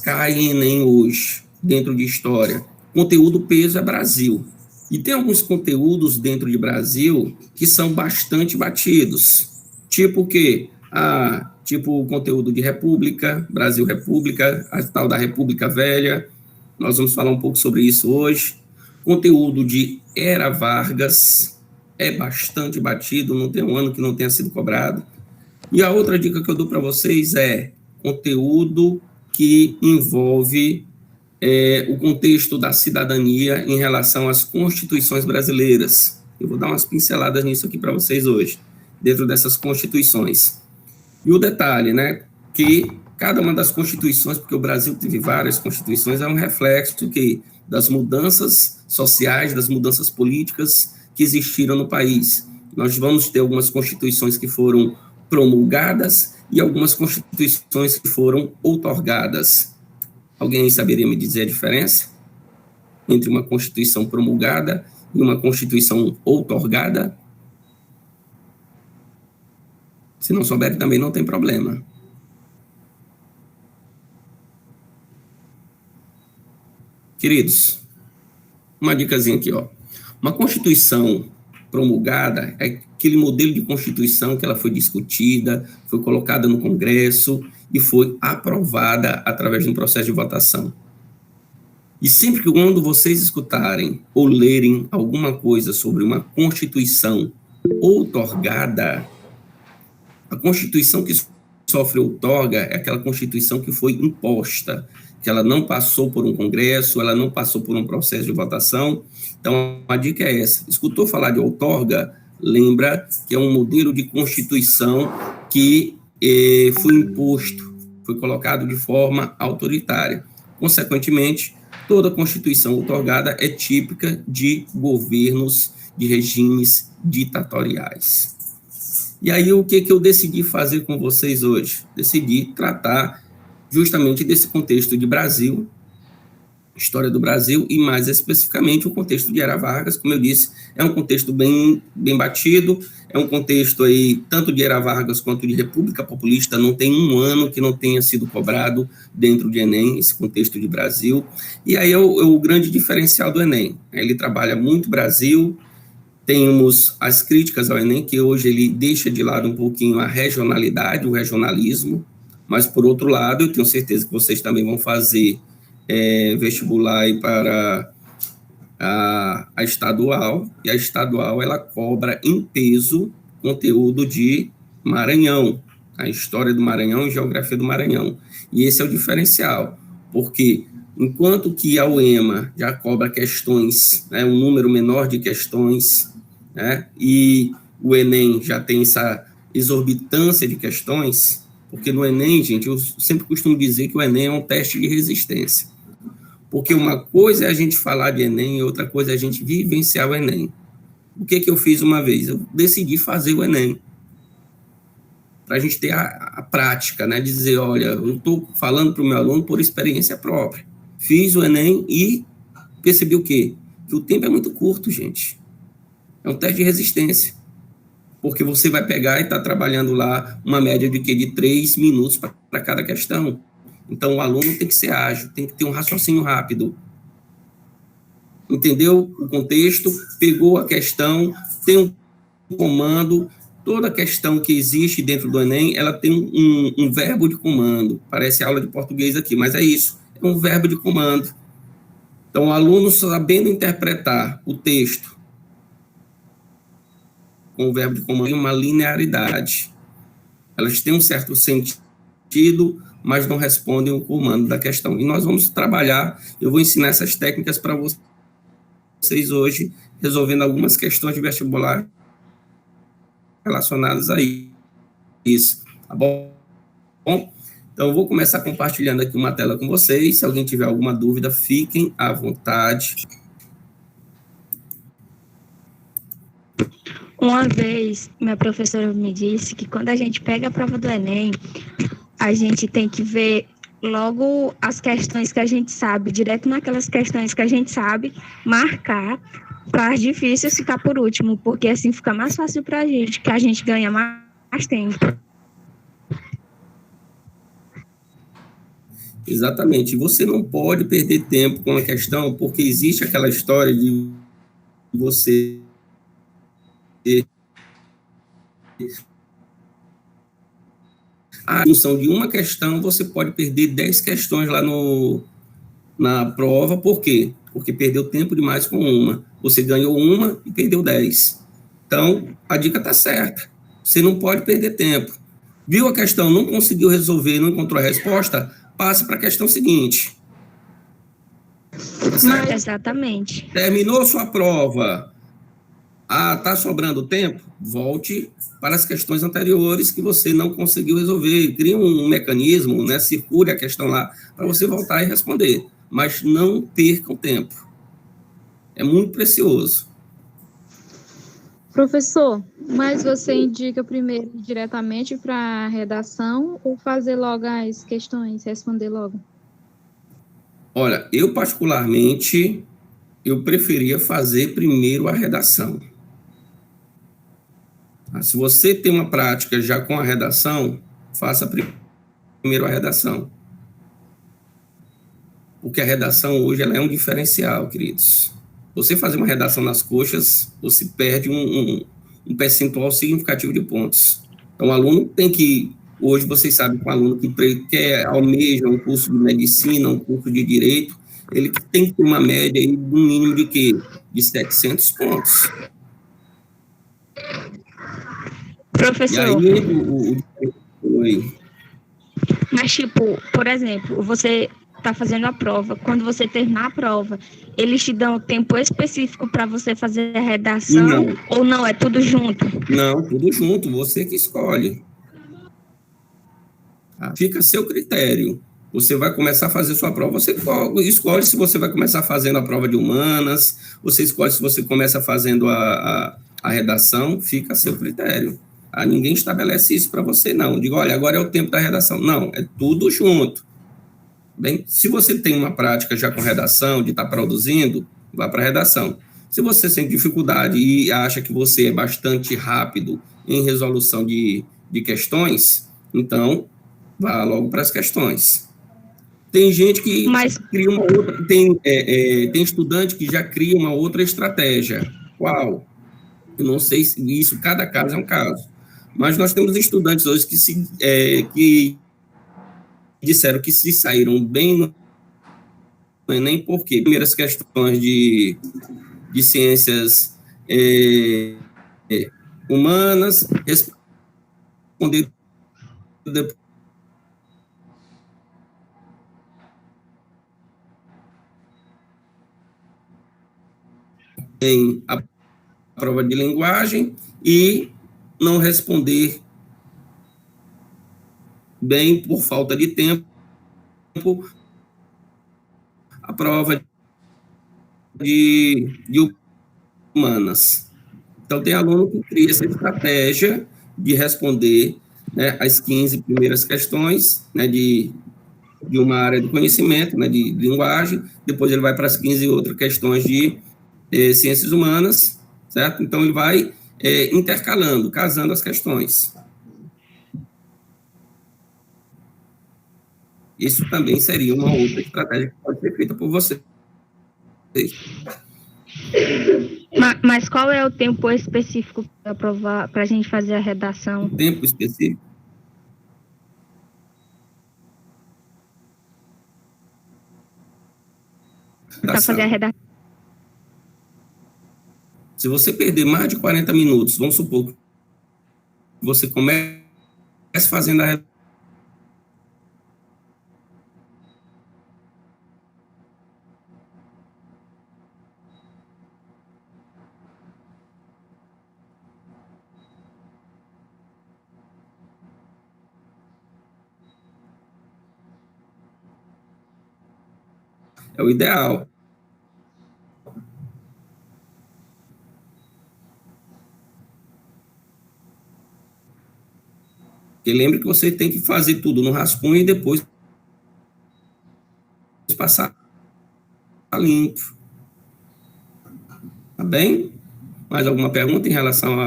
cai em Enem hoje, dentro de história? Conteúdo peso é Brasil. E tem alguns conteúdos dentro de Brasil que são bastante batidos. Tipo o quê? Tipo o conteúdo de República, Brasil República, a tal da República Velha. Nós vamos falar um pouco sobre isso hoje. Conteúdo de Era Vargas é bastante batido, não tem um ano que não tenha sido cobrado. E a outra dica que eu dou para vocês é conteúdo que envolve o contexto da cidadania em relação às constituições brasileiras. Eu vou dar umas pinceladas nisso aqui para vocês hoje, dentro dessas constituições. E o detalhe, né, que cada uma das constituições, porque o Brasil teve várias constituições, é um reflexo das mudanças sociais, das mudanças políticas que existiram no país. Nós vamos ter algumas constituições que foram promulgadas e algumas constituições que foram outorgadas. Alguém saberia me dizer a diferença entre uma Constituição promulgada e uma Constituição outorgada? Se não souber, também não tem problema. Queridos, uma dicasinha aqui, ó. Uma Constituição promulgada é aquele modelo de Constituição que ela foi discutida, foi colocada no Congresso e foi aprovada através de um processo de votação. E sempre que quando vocês escutarem ou lerem alguma coisa sobre uma Constituição outorgada, a Constituição que sofre outorga é aquela Constituição que foi imposta, que ela não passou por um Congresso, ela não passou por um processo de votação. Então, a dica é essa. Escutou falar de outorga? Lembra que é um modelo de Constituição que foi imposto, foi colocado de forma autoritária. Consequentemente, toda Constituição outorgada é típica de governos, de regimes ditatoriais. E aí, o que eu decidi fazer com vocês hoje? Decidi tratar justamente desse contexto de Brasil, história do Brasil, e mais especificamente o contexto de Era Vargas. Como eu disse, é um contexto bem batido, é um contexto aí, tanto de Era Vargas quanto de República Populista, não tem um ano que não tenha sido cobrado dentro de Enem, esse contexto de Brasil. E aí é o grande diferencial do Enem. Ele trabalha muito Brasil. Temos as críticas ao Enem, que hoje ele deixa de lado um pouquinho a regionalidade, o regionalismo, mas, por outro lado, eu tenho certeza que vocês também vão fazer vestibular aí para a estadual, e a estadual ela cobra em peso conteúdo de Maranhão, a história do Maranhão e geografia do Maranhão. E esse é o diferencial, porque enquanto que a UEMA já cobra questões, né, um número menor de questões, né, e o Enem já tem essa exorbitância de questões, porque no Enem, gente, eu sempre costumo dizer que o Enem é um teste de resistência. Porque uma coisa é a gente falar de Enem e outra coisa é a gente vivenciar o Enem. O que eu fiz uma vez? Eu decidi fazer o Enem. Para a gente ter a prática, né? De dizer, olha, eu estou falando para o meu aluno por experiência própria. Fiz o Enem e percebi o quê? Que o tempo é muito curto, gente. É um teste de resistência. Porque você vai pegar e está trabalhando lá uma média de 3 minutos para cada questão. Então, o aluno tem que ser ágil, tem que ter um raciocínio rápido. Entendeu o contexto? Pegou a questão, tem um comando. Toda questão que existe dentro do Enem, ela tem um verbo de comando. Parece aula de português aqui, mas é isso. É um verbo de comando. Então, o aluno sabendo interpretar o texto com o verbo de comando, uma linearidade. Elas têm um certo sentido, mas não respondem o comando da questão. E nós vamos trabalhar, eu vou ensinar essas técnicas para vocês hoje, resolvendo algumas questões de vestibular relacionadas a isso, tá bom? Então, eu vou começar compartilhando aqui uma tela com vocês. Se alguém tiver alguma dúvida, fiquem à vontade. Uma vez, minha professora me disse que quando a gente pega a prova do Enem, a gente tem que ver logo as questões que a gente sabe, direto naquelas questões que a gente sabe, marcar para as difíceis ficar por último, porque assim fica mais fácil para a gente, que a gente ganha mais tempo. Exatamente. Você não pode perder tempo com a questão, porque existe aquela história de você a função de uma questão, você pode perder 10 questões lá na prova. Por quê? Porque perdeu tempo demais com uma. Você ganhou uma e perdeu 10. Então, a dica está certa. Você não pode perder tempo. Viu a questão, não conseguiu resolver, não encontrou a resposta, passe para a questão seguinte. Tá, exatamente. Terminou sua prova. Está sobrando tempo? Volte para as questões anteriores que você não conseguiu resolver. Crie um mecanismo, né? Circule a questão lá para você voltar e responder. Mas não percam tempo. É muito precioso. Professor, mas você indica primeiro ir diretamente para a redação ou fazer logo as questões, responder logo? Olha, eu particularmente, eu preferia fazer primeiro a redação. Se você tem uma prática já com a redação, faça primeiro a redação. Porque a redação hoje ela é um diferencial, queridos. Você fazer uma redação nas coxas, você perde um percentual significativo de pontos. Então, o aluno tem que... Hoje, vocês sabem que o aluno que almeja um curso de medicina, um curso de direito, ele tem que ter uma média aí, um mínimo de quê? De 700 pontos. Professor, E aí, mas tipo, por exemplo, você está fazendo a prova. Quando você terminar a prova, eles te dão tempo específico para você fazer a redação? Não. Ou não, é tudo junto? Não, tudo junto, você que escolhe. Fica a seu critério. Você vai começar a fazer sua prova, você escolhe se você vai começar fazendo a prova de humanas, você escolhe se você começa fazendo a redação, fica a seu critério. Ninguém estabelece isso para você, não. Digo, olha, agora é o tempo da redação. Não, é tudo junto. Bem, se você tem uma prática já com redação, de estar produzindo, vá para a redação. Se você sente dificuldade e acha que você é bastante rápido em resolução de questões, então, vá logo para as questões. Tem gente que cria uma outra, tem estudante que já cria uma outra estratégia. Qual? Eu não sei se isso, cada caso é um caso. Mas nós temos estudantes hoje que disseram que se saíram bem no Enem, porque primeiras questões de ciências humanas, responder em a prova de linguagem e não responder bem por falta de tempo a prova de humanas. Então, tem aluno que cria essa estratégia de responder, né, as 15 primeiras questões, né, de uma área de conhecimento, né, de linguagem, depois ele vai para as 15 outras questões de ciências humanas, certo? Então, ele vai intercalando, casando as questões. Isso também seria uma outra estratégia que pode ser feita por você. Mas qual é o tempo específico para a gente fazer a redação? O tempo específico? Para fazer a redação. Se você perder mais de 40 minutos, vamos supor que você comece fazendo a redação. É o ideal. Porque lembre que você tem que fazer tudo no rascunho e depois passar limpo. Tá bem? Mais alguma pergunta em relação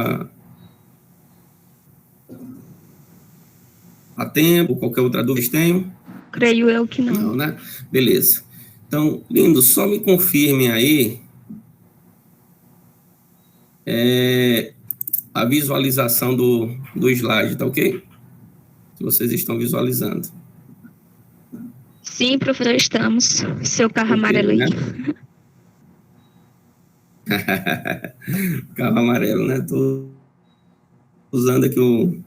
a tempo, qualquer outra dúvida que tenham? Creio eu que não. Não, né? Beleza. Então, lindo, só me confirmem aí a visualização do slide, tá ok? Se vocês estão visualizando. Sim, professor, estamos. Seu carro Ok, amarelo aí. né? Carro amarelo, né? Tô usando aqui o...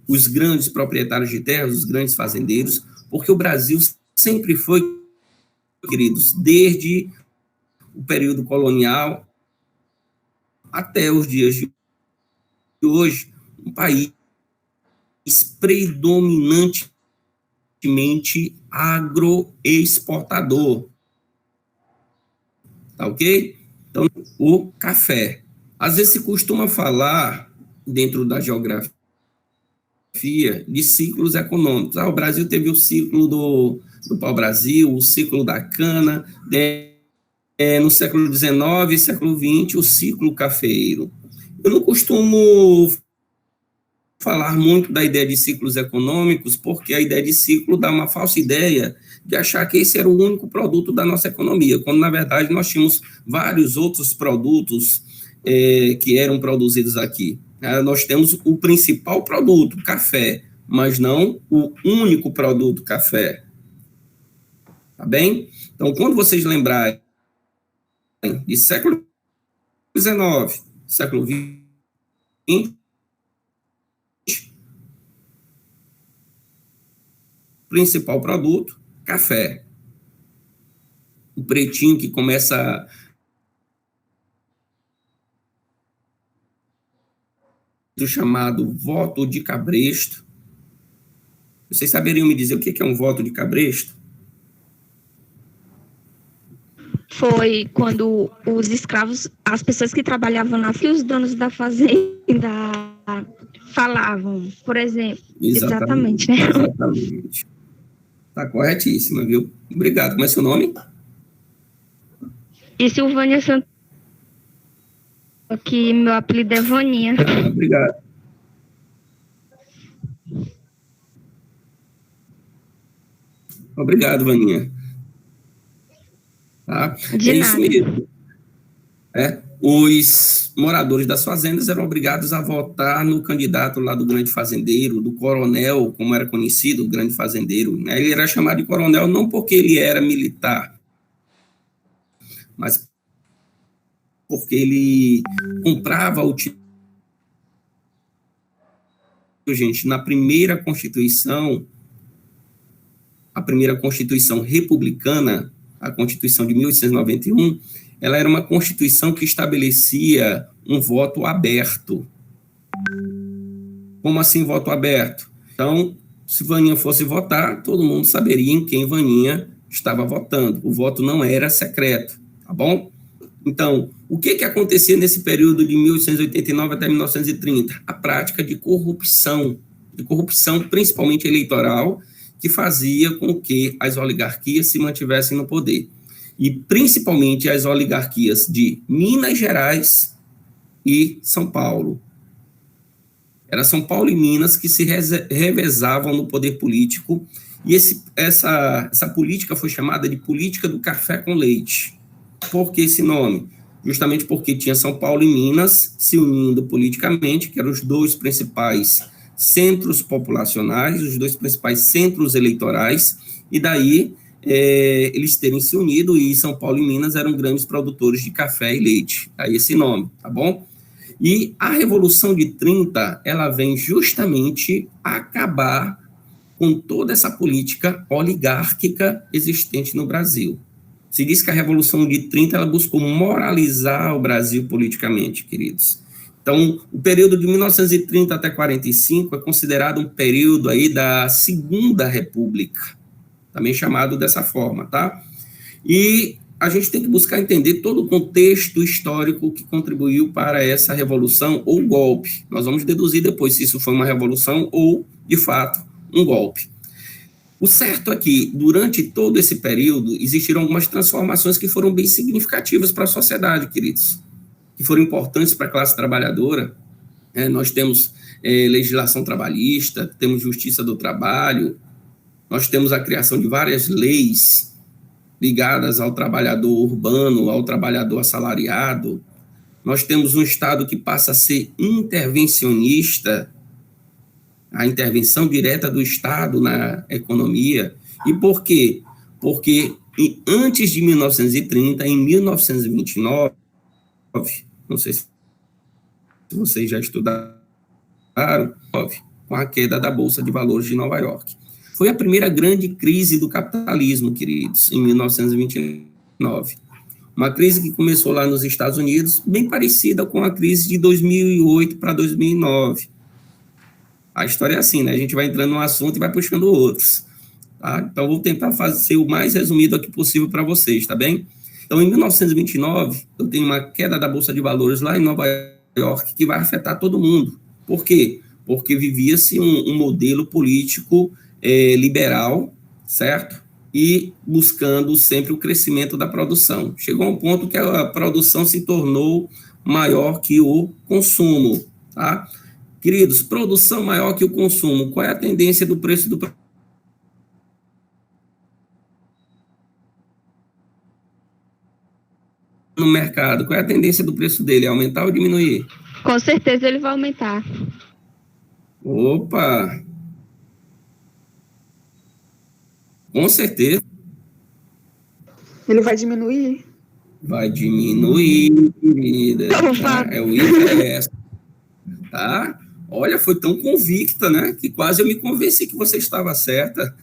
Os grandes proprietários de terras, os grandes fazendeiros, porque o Brasil sempre foi, queridos, desde o período colonial até os dias de hoje, um país predominantemente agroexportador, tá ok? Então, o café. Às vezes se costuma falar, dentro da geografia, de ciclos econômicos. O Brasil teve o ciclo do pau-brasil, o ciclo da cana, no século XIX, século XX, o ciclo cafeeiro. Eu não costumo falar muito da ideia de ciclos econômicos, porque a ideia de ciclo dá uma falsa ideia de achar que esse era o único produto da nossa economia, quando, na verdade, nós tínhamos vários outros produtos que eram produzidos aqui. Nós temos o principal produto, café, mas não o único produto, café. Tá bem? Então, quando vocês lembrarem de século XIX, século XX, principal produto, café. O pretinho que começa do chamado voto de cabresto. Vocês saberiam me dizer o que é um voto de cabresto? foi quando os escravos, as pessoas que trabalhavam lá, que os donos da fazenda falavam, por exemplo. Exatamente, né? Exatamente. Tá corretíssima, viu? Obrigado. Como é seu nome? E Silvânia Santos, que meu apelido é Vaninha. Obrigado. Obrigado, Vaninha. Tá? De É nada. isso mesmo. Os moradores das fazendas eram obrigados a votar no candidato lá do grande fazendeiro, do coronel, como era conhecido, o grande fazendeiro, né? Ele era chamado de coronel não porque ele era militar, mas porque ele comprava o título. Gente, na primeira Constituição republicana, a Constituição de 1891, ela era uma Constituição que estabelecia um voto aberto. Como assim voto aberto? Então, se Vaninha fosse votar, todo mundo saberia em quem Vaninha estava votando. O voto não era secreto, tá bom? Então, o que acontecia nesse período de 1889 até 1930? A prática de corrupção principalmente eleitoral, que fazia com que as oligarquias se mantivessem no poder. E principalmente as oligarquias de Minas Gerais e São Paulo. Era São Paulo e Minas que se revezavam no poder político, e essa política foi chamada de política do café com leite. Por que esse nome? Justamente porque tinha São Paulo e Minas se unindo politicamente, que eram os dois principais centros populacionais, os dois principais centros eleitorais, e daí eles terem se unido, e São Paulo e Minas eram grandes produtores de café e leite. Aí esse nome, tá bom? E a Revolução de 30, ela vem justamente acabar com toda essa política oligárquica existente no Brasil. Se diz que a Revolução de 30, ela buscou moralizar o Brasil politicamente, queridos. Então, o período de 1930 até 45 é considerado um período aí da Segunda República, também chamado dessa forma, tá? E a gente tem que buscar entender todo o contexto histórico que contribuiu para essa revolução ou golpe. Nós vamos deduzir depois se isso foi uma revolução ou, de fato, um golpe. O certo é que, durante todo esse período, existiram algumas transformações que foram bem significativas para a sociedade, queridos, que foram importantes para a classe trabalhadora. Nós temos legislação trabalhista, temos justiça do trabalho, nós temos a criação de várias leis ligadas ao trabalhador urbano, ao trabalhador assalariado. Nós temos um Estado que passa a ser intervencionista, a intervenção direta do Estado na economia. E por quê? Porque antes de 1930, em 1929, não sei se vocês já estudaram, com a queda da Bolsa de Valores de Nova York. Foi a primeira grande crise do capitalismo, queridos, em 1929. Uma crise que começou lá nos Estados Unidos, bem parecida com a crise de 2008 para 2009. A história é assim, né? A gente vai entrando num assunto e vai puxando outros. Tá? Então, vou tentar ser o mais resumido aqui possível para vocês, tá bem? Então, em 1929, eu tenho uma queda da Bolsa de Valores lá em Nova York que vai afetar todo mundo. Por quê? Porque vivia-se um modelo político liberal, certo? E buscando sempre o crescimento da produção. Chegou a um ponto que a produção se tornou maior que o consumo, tá? Queridos, produção maior que o consumo. Qual é a tendência do preço do no mercado? Qual é a tendência do preço dele? Aumentar ou diminuir? Com certeza ele vai aumentar. Opa! Com certeza. Ele vai diminuir? Vai diminuir, querida. Tá? É o inverso. Tá? Olha, foi tão convicta, né? Que quase eu me convenci que você estava certa.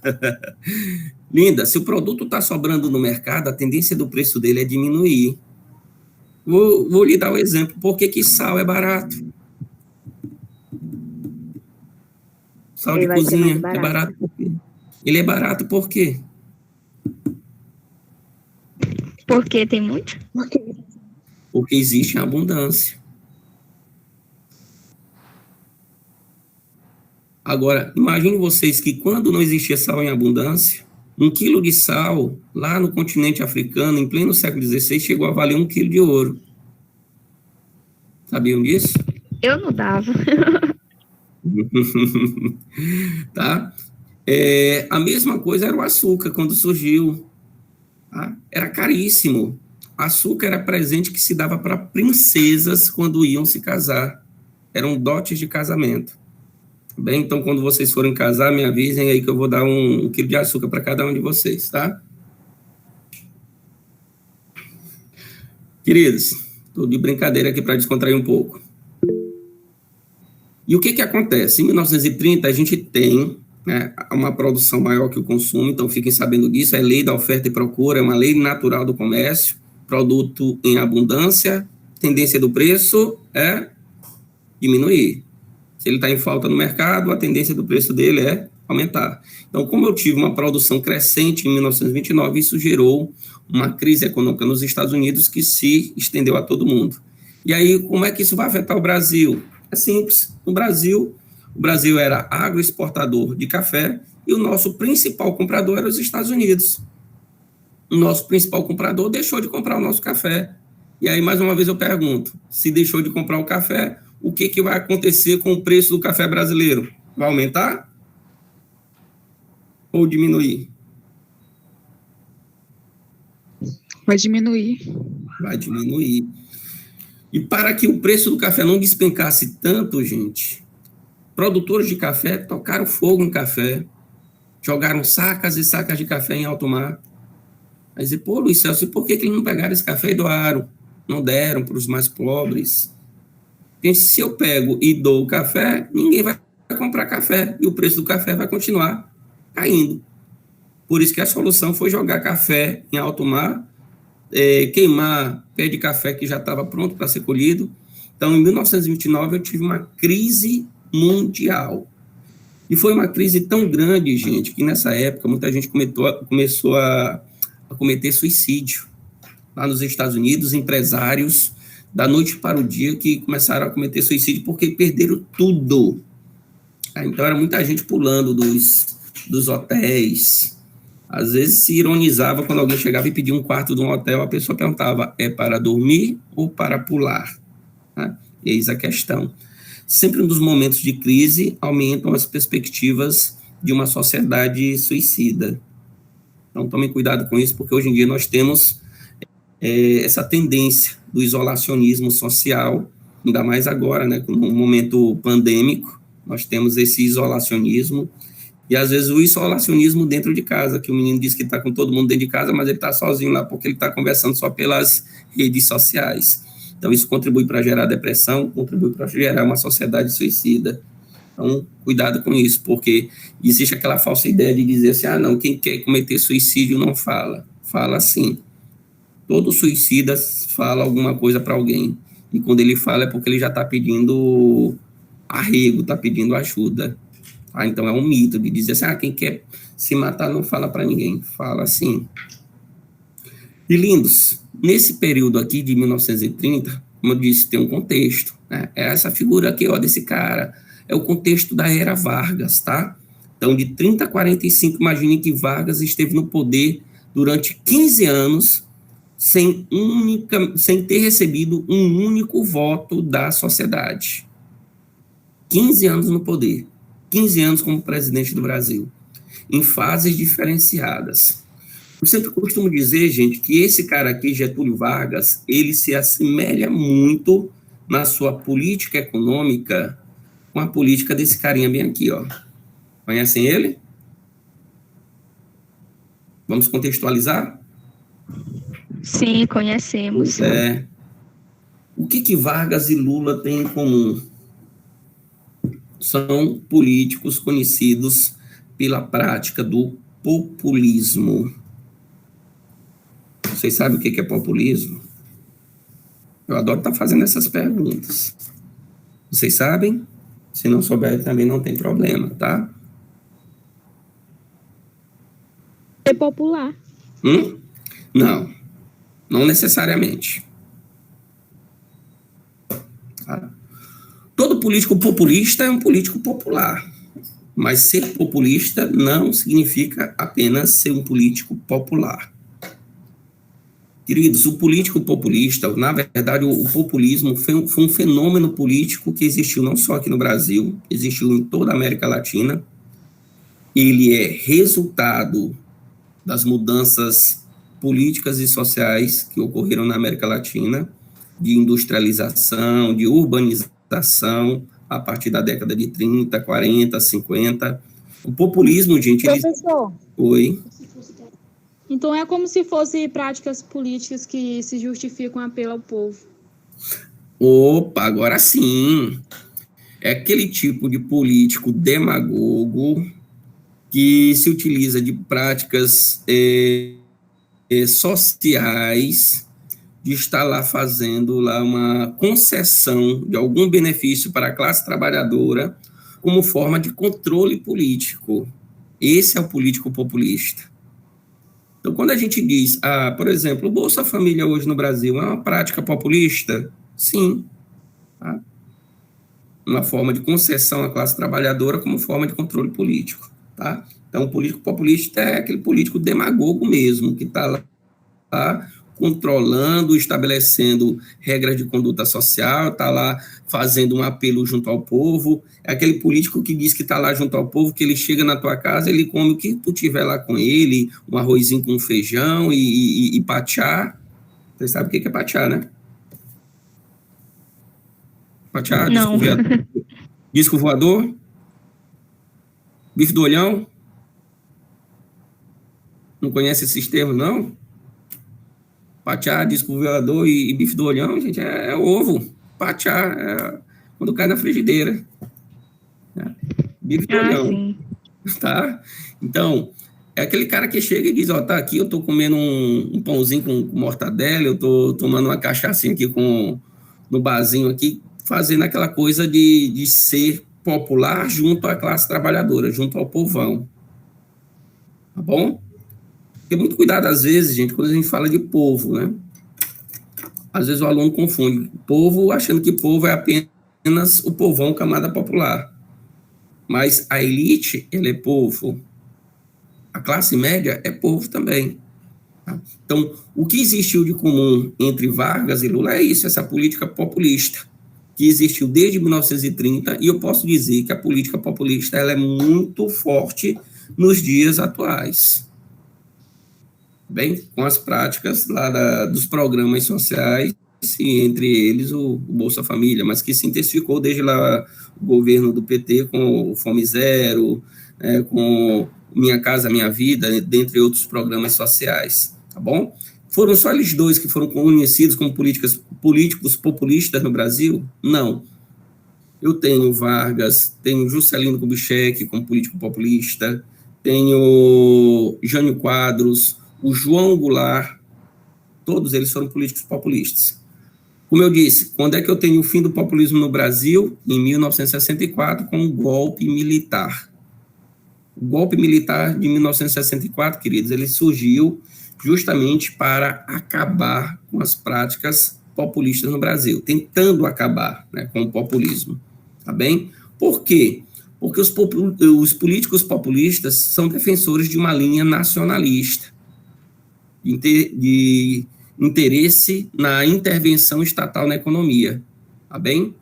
Linda, se o produto está sobrando no mercado, a tendência do preço dele é diminuir. Vou lhe dar um exemplo. Por que sal é barato? Sal de cozinha é barato por quê? Ele é barato por quê? Porque tem muito? Porque existe em abundância. Agora, imagine vocês que quando não existia sal em abundância, 1 quilo de sal, lá no continente africano, em pleno século XVI, chegou a valer 1 quilo de ouro. Sabiam disso? Eu não dava. Tá? A mesma coisa era o açúcar, quando surgiu. Tá? Era caríssimo. Açúcar era presente que se dava para princesas quando iam se casar. Eram dotes de casamento. Bem, então, quando vocês forem casar, me avisem aí que eu vou dar 1 quilo de açúcar para cada um de vocês, tá? Queridos, estou de brincadeira aqui para descontrair um pouco. E o que acontece? Em 1930, a gente tem, né, uma produção maior que o consumo, então fiquem sabendo disso, é lei da oferta e procura, é uma lei natural do comércio, produto em abundância, tendência do preço é diminuir. Se ele está em falta no mercado, a tendência do preço dele é aumentar. Então, como eu tive uma produção crescente em 1929, isso gerou uma crise econômica nos Estados Unidos que se estendeu a todo mundo. E aí, como é que isso vai afetar o Brasil? É simples. No Brasil, o Brasil era agroexportador de café e o nosso principal comprador era os Estados Unidos. O nosso principal comprador deixou de comprar o nosso café. E aí, mais uma vez, eu pergunto, se deixou de comprar o café, o que vai acontecer com o preço do café brasileiro? Vai aumentar? Ou diminuir? Vai diminuir. Vai diminuir. E para que o preço do café não despencasse tanto, gente, produtores de café tocaram fogo em café, jogaram sacas e sacas de café em alto mar. Aí dizer, pô, Luiz Celso, e por que eles não pegaram esse café e doaram? Não deram para os mais pobres? Porque se eu pego e dou o café, ninguém vai comprar café e o preço do café vai continuar caindo. Por isso que a solução foi jogar café em alto mar, queimar pé de café que já estava pronto para ser colhido. Então, em 1929, eu tive uma crise mundial. E foi uma crise tão grande, gente, que nessa época muita gente começou a cometer suicídio. Lá nos Estados Unidos, empresários, da noite para o dia, que começaram a cometer suicídio porque perderam tudo. Então, era muita gente pulando dos hotéis. Às vezes se ironizava quando alguém chegava e pedia um quarto de um hotel, a pessoa perguntava, é para dormir ou para pular? Eis a questão. Sempre nos momentos de crise, aumentam as perspectivas de uma sociedade suicida. Então, tomem cuidado com isso, porque hoje em dia nós temos essa tendência do isolacionismo social, ainda mais agora, né, no momento pandêmico, nós temos esse isolacionismo, e às vezes o isolacionismo dentro de casa, que o menino diz que está com todo mundo dentro de casa, mas ele está sozinho lá porque ele está conversando só pelas redes sociais. Então isso contribui para gerar depressão, contribui para gerar uma sociedade suicida. Então, cuidado com isso, porque existe aquela falsa ideia de dizer assim, não, quem quer cometer suicídio não fala. Fala sim. Todo suicida fala alguma coisa para alguém. E quando ele fala é porque ele já está pedindo arrego, está pedindo ajuda. Então é um mito de dizer assim, quem quer se matar não fala para ninguém. Fala sim. E lindos, nesse período aqui de 1930, como eu disse, tem um contexto. Né? É essa figura aqui, ó, desse cara. É o contexto da era Vargas, tá? Então, de 30 a 45, imagine que Vargas esteve no poder durante 15 anos, sem ter recebido um único voto da sociedade. 15 anos no poder. 15 anos como presidente do Brasil. Em fases diferenciadas. Eu sempre costumo dizer, gente, que esse cara aqui, Getúlio Vargas, ele se assemelha muito na sua política econômica com a política desse carinha bem aqui, ó. Conhecem ele? Vamos contextualizar? Sim, conhecemos. O que Vargas e Lula têm em comum? São políticos conhecidos pela prática do populismo. Vocês sabem o que é populismo? Eu adoro estar fazendo essas perguntas. Vocês sabem? Se não souber, também não tem problema, tá? É popular. Não. Não necessariamente. Tá? Todo político populista é um político popular, mas ser populista não significa apenas ser um político popular. Queridos, o político populista, na verdade, o populismo foi um fenômeno político que existiu não só aqui no Brasil, existiu em toda a América Latina. Ele é resultado das mudanças políticas e sociais que ocorreram na América Latina, de industrialização, de urbanização, a partir da década de 30, 40, 50. O populismo, gente... Professor. Oi? Então é como se fossem práticas políticas que se justificam apelo ao povo. Opa, agora sim. É aquele tipo de político demagogo que se utiliza de práticas sociais, de estar lá fazendo lá uma concessão de algum benefício para a classe trabalhadora como forma de controle político. Esse é o político populista. Então, quando a gente diz, por exemplo, o Bolsa Família hoje no Brasil é uma prática populista? Sim. Tá? Uma forma de concessão à classe trabalhadora como forma de controle político. Tá? Então, o político populista é aquele político demagogo mesmo, que está lá controlando, estabelecendo regras de conduta social, está lá fazendo um apelo junto ao povo. É aquele político que diz que está lá junto ao povo, que ele chega na tua casa, ele come o que tu tiver lá com ele, um arrozinho com feijão e pachá. Você sabe o que é pachá, né? Pachá, não. Disco voador, bife do olhão. Não conhece esses termos, não? Pachá, disco voador e bife do olhão, gente, é ovo. Pachá é quando cai na frigideira. Bife do olhão. Sim. Tá? Então, é aquele cara que chega e diz, tá aqui, eu tô comendo um pãozinho com mortadela, eu tô tomando uma cachaçinha aqui no barzinho aqui, fazendo aquela coisa de ser popular junto à classe trabalhadora, junto ao povão. Tá bom? Tem muito cuidado, às vezes, gente, quando a gente fala de povo, né? Às vezes o aluno confunde povo, achando que povo é apenas o povão, camada popular. Mas a elite, ele é povo. A classe média é povo também. Tá? Então, o que existiu de comum entre Vargas e Lula é isso, essa política populista, que existiu desde 1930, e eu posso dizer que a política populista ela é muito forte nos dias atuais. Bem, com as práticas lá dos programas sociais, e entre eles o Bolsa Família, mas que se intensificou desde lá o governo do PT com o Fome Zero, com Minha Casa Minha Vida, dentre outros programas sociais, tá bom? Foram só eles dois que foram conhecidos como políticos populistas no Brasil? Não. Eu tenho Vargas, tenho Juscelino Kubitschek como político populista, tenho Jânio Quadros, o João Goulart, todos eles foram políticos populistas. Como eu disse, quando é que eu tenho o fim do populismo no Brasil? Em 1964, com o golpe militar. O golpe militar de 1964, queridos, ele surgiu justamente para acabar com as práticas populistas no Brasil, tentando acabar, né, com o populismo. Tá bem? Por quê? Porque os políticos populistas são defensores de uma linha nacionalista, de interesse na intervenção estatal na economia, tá bem?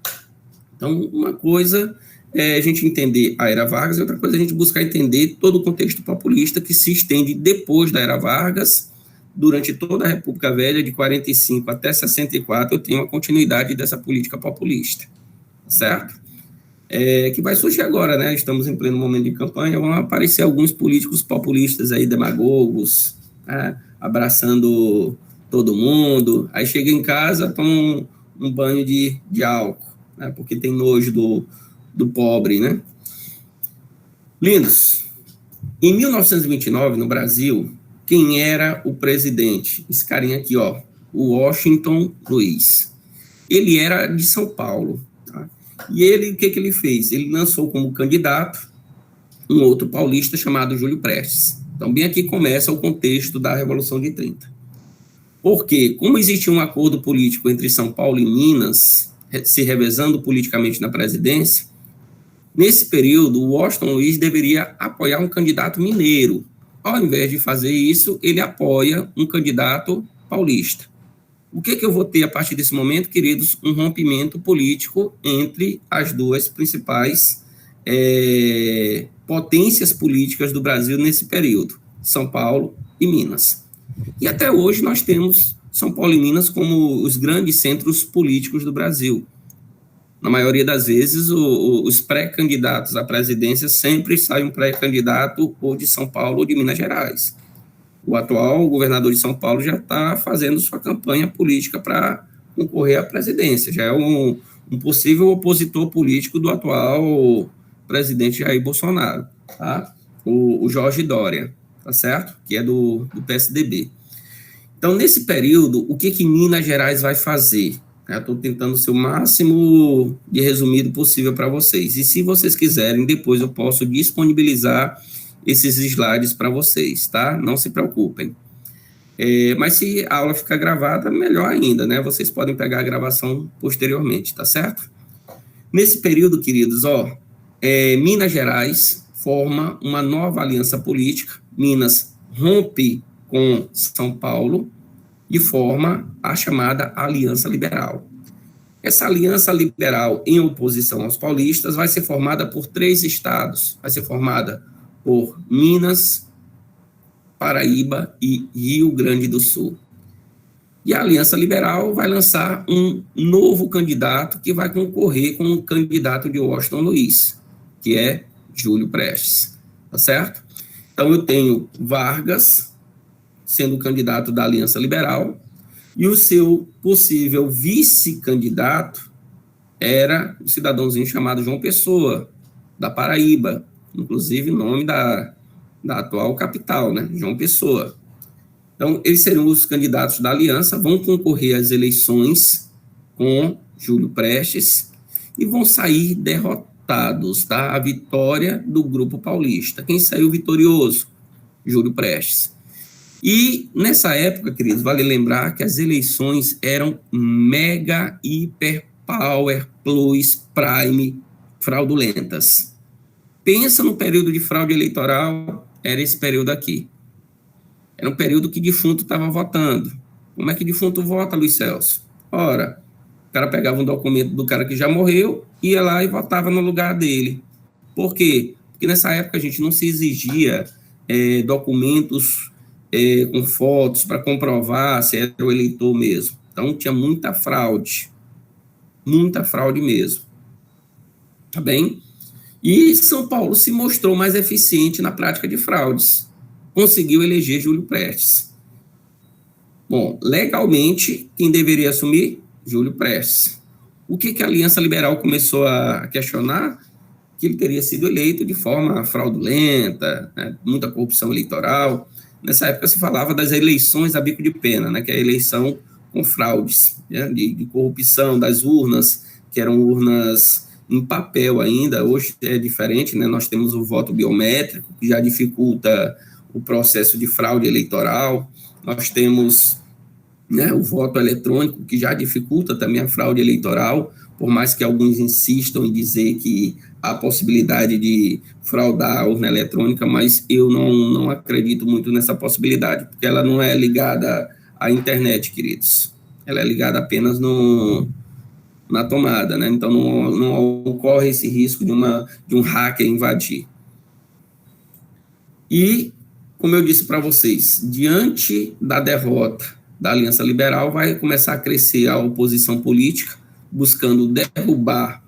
Então, uma coisa é a gente entender a Era Vargas, e outra coisa é a gente buscar entender todo o contexto populista que se estende depois da Era Vargas, durante toda a República Velha, de 45 até 64, eu tenho uma continuidade dessa política populista, certo? Que vai surgir agora, né? Estamos em pleno momento de campanha, vão aparecer alguns políticos populistas aí, demagogos, né? Abraçando todo mundo, aí chega em casa, toma um banho de álcool, né, porque tem nojo do pobre, né? Lindos, em 1929, no Brasil, quem era o presidente? Esse carinha aqui, ó, o Washington Luiz. Ele era de São Paulo, tá? E ele, o que ele fez? Ele lançou como candidato um outro paulista chamado Júlio Prestes. Então, bem aqui começa o contexto da Revolução de 30. Porque, como existia um acordo político entre São Paulo e Minas, se revezando politicamente na presidência, nesse período, o Washington Luiz deveria apoiar um candidato mineiro. Ao invés de fazer isso, ele apoia um candidato paulista. O que eu vou ter a partir desse momento, queridos? Um rompimento político entre as duas principais potências políticas do Brasil nesse período, São Paulo e Minas. E até hoje nós temos São Paulo e Minas como os grandes centros políticos do Brasil. Na maioria das vezes, os pré-candidatos à presidência sempre saem um pré-candidato ou de São Paulo ou de Minas Gerais. O atual governador de São Paulo já está fazendo sua campanha política para concorrer à presidência, já é um possível opositor político do atual presidente Jair Bolsonaro, tá? O Jorge Dória, tá certo? Que é do PSDB. Então, nesse período, o que Minas Gerais vai fazer? Estou tentando ser o máximo de resumido possível para vocês. E se vocês quiserem, depois eu posso disponibilizar esses slides para vocês, tá? Não se preocupem. Mas se a aula ficar gravada, melhor ainda, né? Vocês podem pegar a gravação posteriormente, tá certo? Nesse período, queridos, Minas Gerais forma uma nova aliança política. Minas rompe com São Paulo e forma a chamada Aliança Liberal. Essa Aliança Liberal, em oposição aos paulistas, vai ser formada por 3 estados. Vai ser formada por Minas, Paraíba e Rio Grande do Sul. E a Aliança Liberal vai lançar um novo candidato que vai concorrer com o candidato de Washington Luiz, que é Júlio Prestes, tá certo? Então, eu tenho Vargas sendo o candidato da Aliança Liberal, e o seu possível vice-candidato era um cidadãozinho chamado João Pessoa, da Paraíba, inclusive nome da atual capital, né? João Pessoa. Então, eles serão os candidatos da aliança, vão concorrer às eleições com Júlio Prestes e vão sair derrotados, tá? A vitória do Grupo Paulista. Quem saiu vitorioso? Júlio Prestes. E, nessa época, queridos, vale lembrar que as eleições eram mega, hiper, power, plus, prime, fraudulentas. Pensa no período de fraude eleitoral, era esse período aqui. Era um período que defunto estava votando. Como é que defunto vota, Luiz Celso? Ora, o cara pegava um documento do cara que já morreu, ia lá e votava no lugar dele. Por quê? Porque nessa época a gente não se exigia documentos com fotos para comprovar se era o eleitor mesmo. Então, tinha muita fraude mesmo. Tá bem? E São Paulo se mostrou mais eficiente na prática de fraudes. Conseguiu eleger Júlio Prestes. Bom, legalmente, quem deveria assumir? Júlio Prestes. O que a Aliança Liberal começou a questionar? Que ele teria sido eleito de forma fraudulenta, né? Muita corrupção eleitoral. Nessa época se falava das eleições a bico de pena, né? Que é a eleição com fraudes, né? de corrupção das urnas, que eram urnas em papel ainda. Hoje é diferente, né? Nós temos o voto biométrico, que já dificulta o processo de fraude eleitoral. Nós temos, né, o voto eletrônico, que já dificulta também a fraude eleitoral, por mais que alguns insistam em dizer que há possibilidade de fraudar a urna eletrônica, mas eu não acredito muito nessa possibilidade, porque ela não é ligada à internet, queridos. Ela é ligada apenas na tomada, né? Então não ocorre esse risco de um hacker invadir. E, como eu disse para vocês, diante da derrota da Aliança Liberal, vai começar a crescer a oposição política, buscando derrubar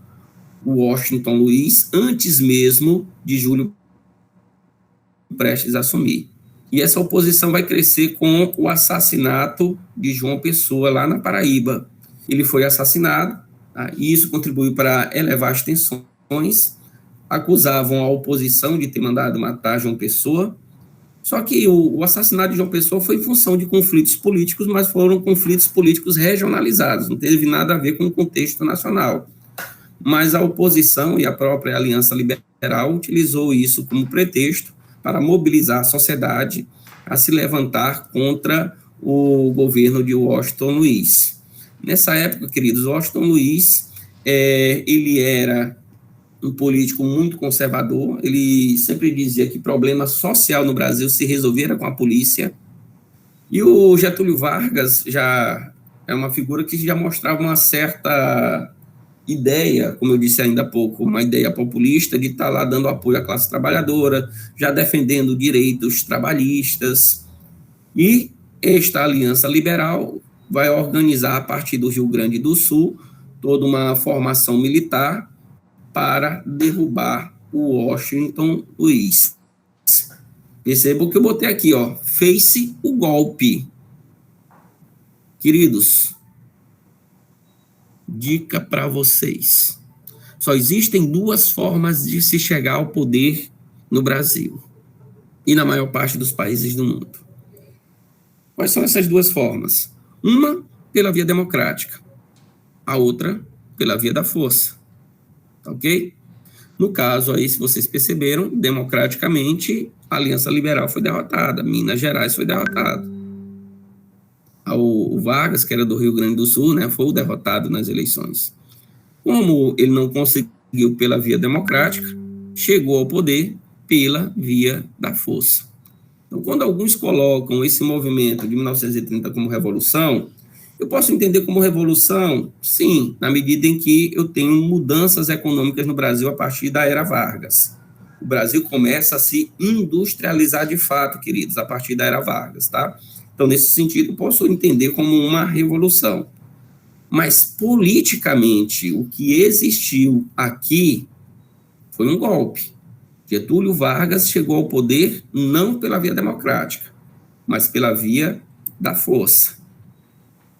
o Washington Luiz antes mesmo de Júlio Prestes assumir. E essa oposição vai crescer com o assassinato de João Pessoa lá na Paraíba. Ele foi assassinado, tá? E isso contribuiu para elevar as tensões. Acusavam a oposição de ter mandado matar João Pessoa. Só que o assassinato de João Pessoa foi em função de conflitos políticos, mas foram conflitos políticos regionalizados, não teve nada a ver com o contexto nacional. Mas a oposição e a própria Aliança Liberal utilizou isso como pretexto para mobilizar a sociedade a se levantar contra o governo de Washington Luiz. Nessa época, queridos, Washington Luiz, ele era um político muito conservador, ele sempre dizia que problema social no Brasil se resolvera com a polícia, e o Getúlio Vargas já é uma figura que já mostrava uma certa ideia, como eu disse ainda há pouco, uma ideia populista de estar lá dando apoio à classe trabalhadora, já defendendo direitos trabalhistas, e esta aliança liberal vai organizar, a partir do Rio Grande do Sul, toda uma formação militar para derrubar o Washington Luiz. Perceba o que eu botei aqui, ó, fez-se o golpe. Queridos, dica para vocês. Só existem duas formas de se chegar ao poder no Brasil e na maior parte dos países do mundo. Quais são essas duas formas? Uma, pela via democrática. A outra, pela via da força. Tá ok? No caso aí, se vocês perceberam, democraticamente, a Aliança Liberal foi derrotada. Minas Gerais foi derrotado. O Vargas, que era do Rio Grande do Sul, né, foi o derrotado nas eleições. Como ele não conseguiu pela via democrática, chegou ao poder pela via da força. Então, quando alguns colocam esse movimento de 1930 como revolução, eu posso entender como revolução, sim, na medida em que eu tenho mudanças econômicas no Brasil a partir da era Vargas. O Brasil começa a se industrializar de fato, queridos, a partir da era Vargas, tá? Então, nesse sentido, posso entender como uma revolução. Mas, politicamente, o que existiu aqui foi um golpe. Getúlio Vargas chegou ao poder não pela via democrática, mas pela via da força.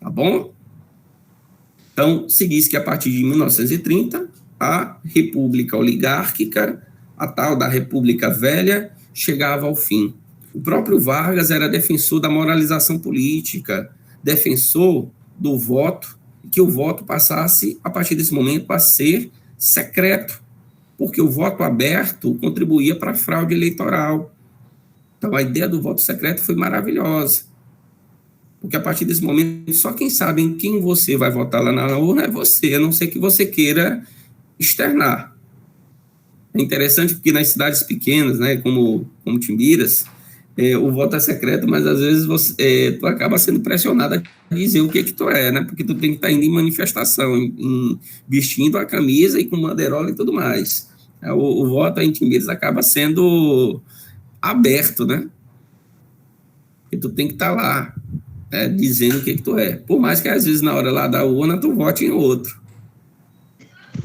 Tá bom? Então, se diz que a partir de 1930, a República Oligárquica, a tal da República Velha, chegava ao fim. O próprio Vargas era defensor da moralização política, defensor do voto, que o voto passasse, a partir desse momento, a ser secreto, porque o voto aberto contribuía para a fraude eleitoral. Então, a ideia do voto secreto foi maravilhosa, porque a partir desse momento, só quem sabe em quem você vai votar lá na urna é você, a não ser que você queira externar. É interessante porque nas cidades pequenas, né, como Timbiras, o voto é secreto, mas às vezes tu acaba sendo pressionado a dizer o que tu é, né? Porque tu tem que estar indo em manifestação, vestindo a camisa e com banderola e tudo mais. O voto em Timbiras acaba sendo aberto, né? E tu tem que estar lá, dizendo o que tu é. Por mais que às vezes na hora lá da urna tu vote em outro.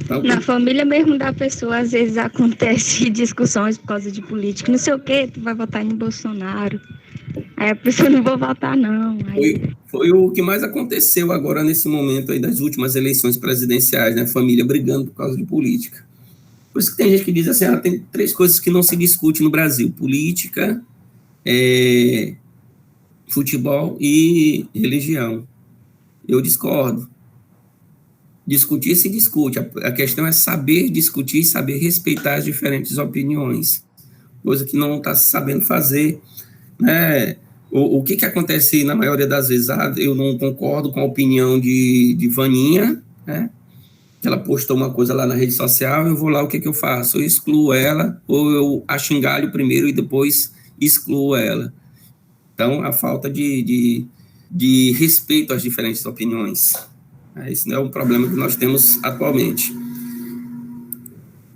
Então, na família mesmo da pessoa, às vezes acontece discussões por causa de política, não sei o que, tu vai votar em Bolsonaro, aí a pessoa não vou votar não. Aí... Foi o que mais aconteceu agora nesse momento aí das últimas eleições presidenciais, né, família brigando por causa de política. Por isso que tem gente que diz assim, tem 3 coisas que não se discute no Brasil: política, futebol e religião. Eu discordo. Discutir se discute, a questão é saber discutir e saber respeitar as diferentes opiniões, coisa que não está se sabendo fazer, né? O que acontece na maioria das vezes? Eu não concordo com a opinião de Vaninha, né? Ela postou uma coisa lá na rede social, eu vou lá, o que eu faço? Eu excluo ela, ou eu a xingalho primeiro e depois excluo ela. Então, a falta de respeito às diferentes opiniões. Esse não é um problema que nós temos atualmente.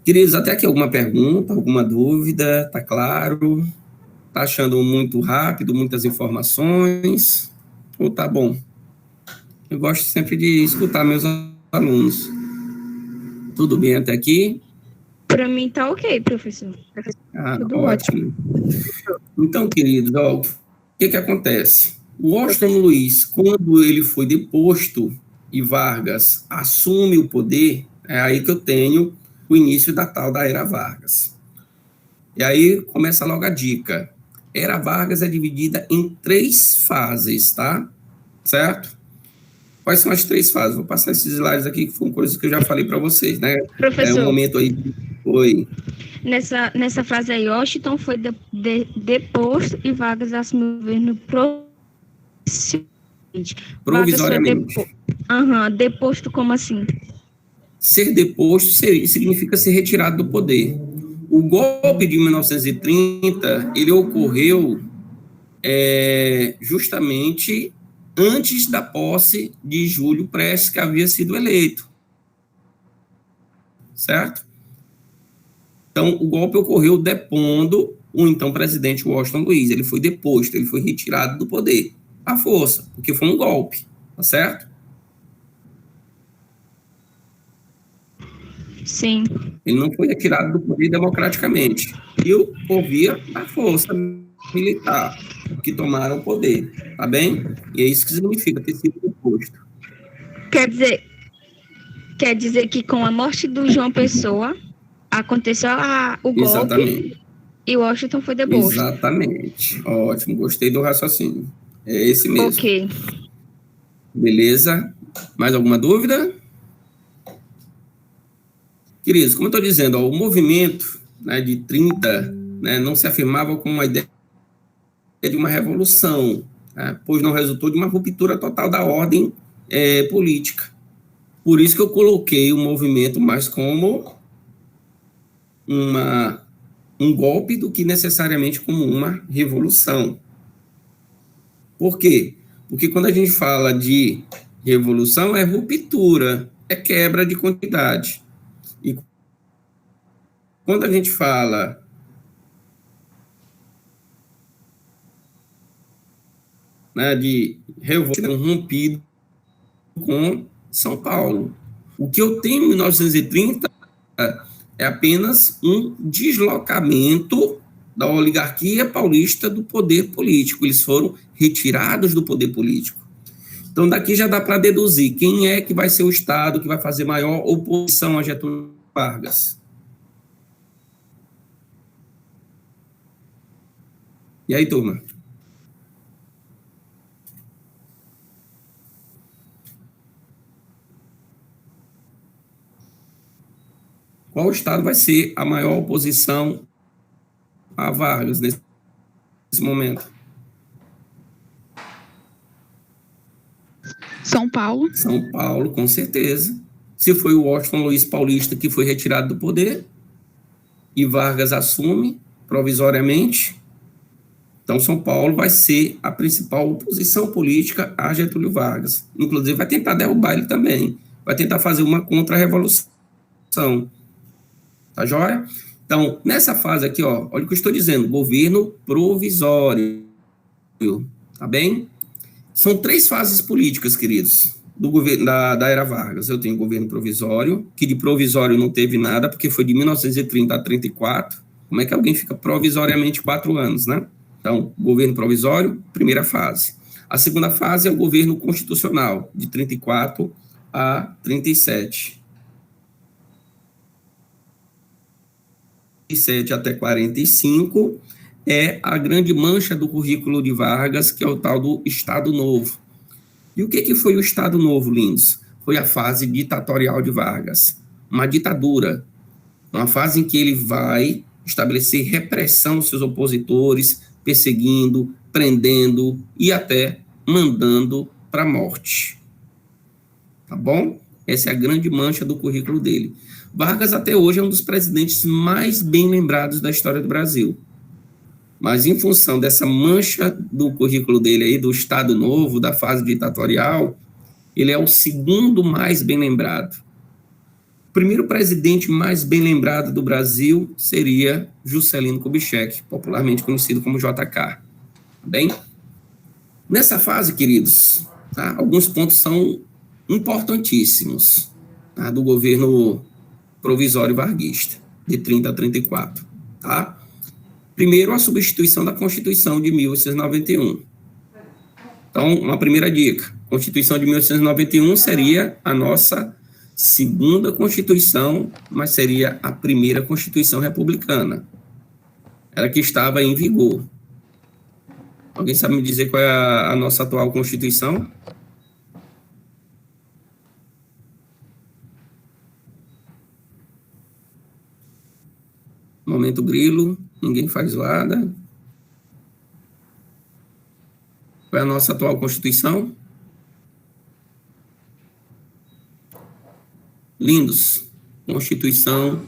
Queridos, até aqui alguma pergunta, alguma dúvida? Tá claro? Tá achando muito rápido, muitas informações? Ou tá bom? Eu gosto sempre de escutar meus alunos. Tudo bem até aqui? Para mim tá ok, professor. Tudo ótimo. Então, queridos, o que acontece? O Washington Luiz, quando ele foi deposto e Vargas assume o poder, é aí que eu tenho o início da tal da Era Vargas. E aí começa logo a dica. Era Vargas é dividida em 3 fases, tá? Certo? Quais são as 3 fases? Vou passar esses slides aqui, que foram coisas que eu já falei para vocês, né? Professor, um momento aí. Oi. Nessa fase aí, Washington foi deposto e Vargas assumiu o governo Provisoriamente. Deposto como assim? Ser deposto significa ser retirado do poder. O golpe de 1930, ele ocorreu justamente antes da posse de Júlio Prestes, que havia sido eleito. Certo? Então, o golpe ocorreu depondo o então presidente Washington Luiz. Ele foi deposto, ele foi retirado do poder, à força, porque foi um golpe, tá certo? Sim. Ele não foi retirado do poder democraticamente. E por via da força militar que tomaram o poder, tá bem? E é isso que significa ter sido deposto. Quer dizer que com a morte do João Pessoa aconteceu o golpe. Exatamente. E Washington foi deposto. Exatamente. Ótimo, gostei do raciocínio. É esse mesmo. Ok. Beleza? Mais alguma dúvida? Queridos, como eu estou dizendo, o movimento, né, de 30, né, não se afirmava como uma ideia de uma revolução, né, pois não resultou de uma ruptura total da ordem política. Por isso que eu coloquei o movimento mais como um golpe do que necessariamente como uma revolução. Por quê? Porque quando a gente fala de revolução, é ruptura, é quebra de continuidade. E quando a gente fala de revolução, rompido com São Paulo. O que eu tenho em 1930 é apenas um deslocamento da oligarquia paulista do poder político. Eles foram retirados do poder político. Então, daqui já dá para deduzir quem é que vai ser o Estado que vai fazer maior oposição a Getúlio Vargas. E aí, turma? Qual Estado vai ser a maior oposição a Vargas nesse momento? São Paulo. São Paulo, com certeza. Se foi o Washington Luiz Paulista que foi retirado do poder e Vargas assume provisoriamente, então São Paulo vai ser a principal oposição política a Getúlio Vargas. Inclusive vai tentar derrubar ele também. Vai tentar fazer uma contra-revolução. Tá joia? Então, nessa fase aqui, olha o que eu estou dizendo, governo provisório. Tá bem? São 3 fases políticas, queridos, do governo da era Vargas. Eu tenho governo provisório, que de provisório não teve nada, porque foi de 1930 a 34. Como é que alguém fica provisoriamente 4 anos, né? Então, governo provisório, primeira fase. A segunda fase é o governo constitucional, de 34 a 37. 37 até 45 é a grande mancha do currículo de Vargas, que é o tal do Estado Novo. E o que foi o Estado Novo, lindos? Foi a fase ditatorial de Vargas, uma ditadura, uma fase em que ele vai estabelecer repressão aos seus opositores, perseguindo, prendendo e até mandando para a morte. Tá bom? Essa é a grande mancha do currículo dele. Vargas até hoje é um dos presidentes mais bem lembrados da história do Brasil. Mas em função dessa mancha do currículo dele aí, do Estado Novo, da fase ditatorial, ele é o segundo mais bem lembrado. O primeiro presidente mais bem lembrado do Brasil seria Juscelino Kubitschek, popularmente conhecido como JK. Tá bem? Nessa fase, queridos, tá, alguns pontos são importantíssimos, tá, do governo provisório varguista, de 30 a 34. Tá? Primeiro, a substituição da Constituição de 1891. Então, uma primeira dica, a Constituição de 1891 seria a nossa segunda Constituição, mas seria a primeira Constituição republicana. Ela que estava em vigor. Alguém sabe me dizer qual é a nossa atual Constituição? Momento grilo, ninguém faz nada. Qual é a nossa atual Constituição? Lindos. Constituição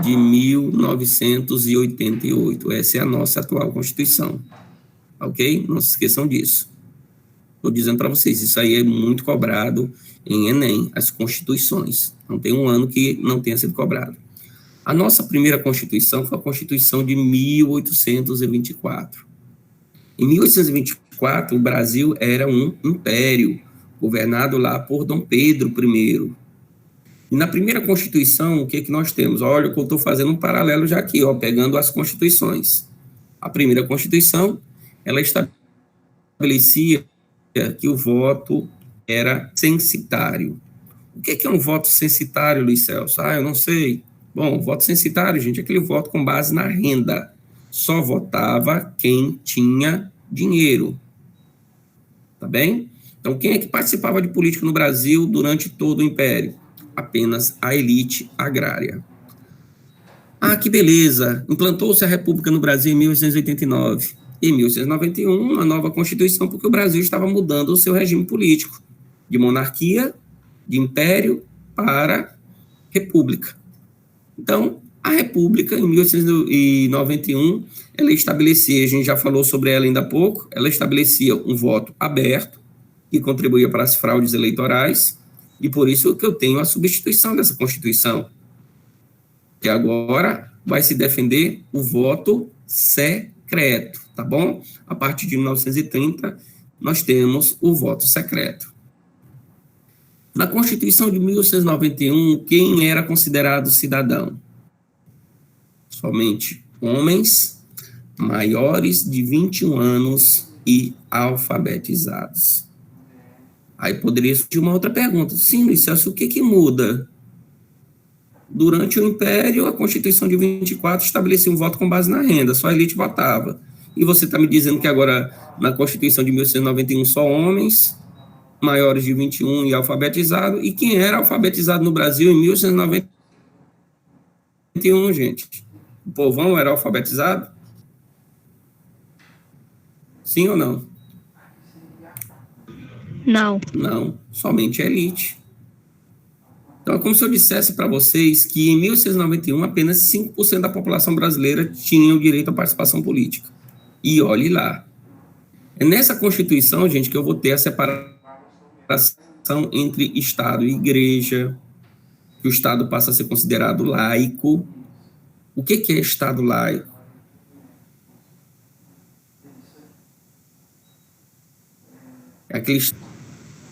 de 1988. Essa é a nossa atual Constituição. Ok? Não se esqueçam disso. Estou dizendo para vocês, isso aí é muito cobrado em Enem, as Constituições. Não tem um ano que não tenha sido cobrado. A nossa primeira Constituição foi a Constituição de 1824. Em 1824, o Brasil era um império, governado lá por Dom Pedro I. E na primeira Constituição, o que nós temos? Olha, eu estou fazendo um paralelo já aqui, pegando as Constituições. A primeira Constituição, ela estabelecia que o voto era censitário. O que é um voto censitário, Luiz Celso? Eu não sei. Bom, voto censitário, gente, é aquele voto com base na renda. Só votava quem tinha dinheiro. Tá bem? Então, quem é que participava de política no Brasil durante todo o Império? Apenas a elite agrária. Que beleza! Implantou-se a República no Brasil em 1889. Em 1891, uma nova Constituição, porque o Brasil estava mudando o seu regime político, de monarquia, de império, para república. Então, a República, em 1891, ela estabelecia, a gente já falou sobre ela ainda há pouco, ela estabelecia um voto aberto, que contribuía para as fraudes eleitorais, e por isso que eu tenho a substituição dessa Constituição, que agora vai se defender o voto secreto, tá bom? A partir de 1930, nós temos o voto secreto. Na Constituição de 1891, quem era considerado cidadão? Somente homens maiores de 21 anos e alfabetizados. Aí poderia surgir uma outra pergunta. Sim, Luiz Celso, o que muda? Durante o Império, a Constituição de 24 estabelecia um voto com base na renda, só a elite votava. E você está me dizendo que agora, na Constituição de 1891, só homens maiores de 21 e alfabetizados. E quem era alfabetizado no Brasil em 1891, gente? O povão era alfabetizado? Sim ou não? Não. Não, somente a elite. Então, é como se eu dissesse para vocês que em 1891 apenas 5% da população brasileira tinha o direito à participação política. E olhe lá. É nessa Constituição, gente, que eu vou ter a separação entre Estado e Igreja, que o Estado passa a ser considerado laico. O que é Estado laico? É aquele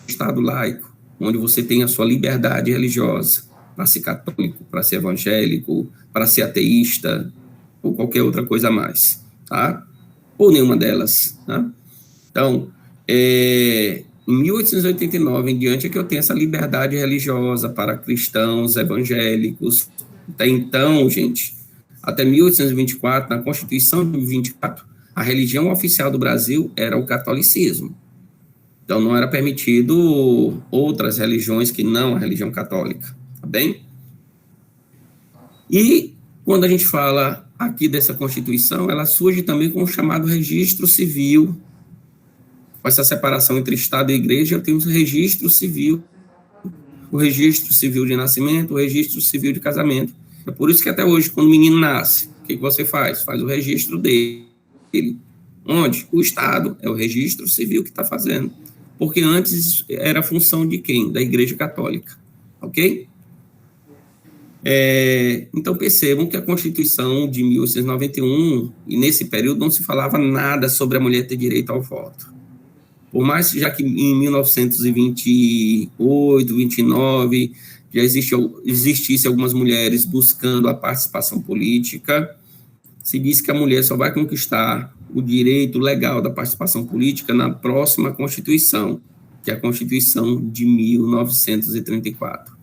Estado laico, onde você tem a sua liberdade religiosa, para ser católico, para ser evangélico, para ser ateísta, ou qualquer outra coisa a mais, tá? Ou nenhuma delas, tá? Então, em 1889 em diante é que eu tenho essa liberdade religiosa para cristãos, evangélicos. Até então, gente, até 1824, na Constituição de 24, a religião oficial do Brasil era o catolicismo. Então, não era permitido outras religiões que não a religião católica, tá bem? E, quando a gente fala aqui dessa Constituição, ela surge também com o chamado registro civil. Com essa separação entre Estado e Igreja, eu tenho o registro civil de nascimento, o registro civil de casamento. É por isso que até hoje, quando o menino nasce, o que você faz? Faz o registro dele. Onde? O Estado, é o registro civil que está fazendo. Porque antes era função de quem? Da Igreja Católica, ok? Então percebam que a Constituição de 1891, e nesse período não se falava nada sobre a mulher ter direito ao voto. Por mais já que em 1928, 29, já existisse algumas mulheres buscando a participação política, se diz que a mulher só vai conquistar o direito legal da participação política na próxima Constituição, que é a Constituição de 1934.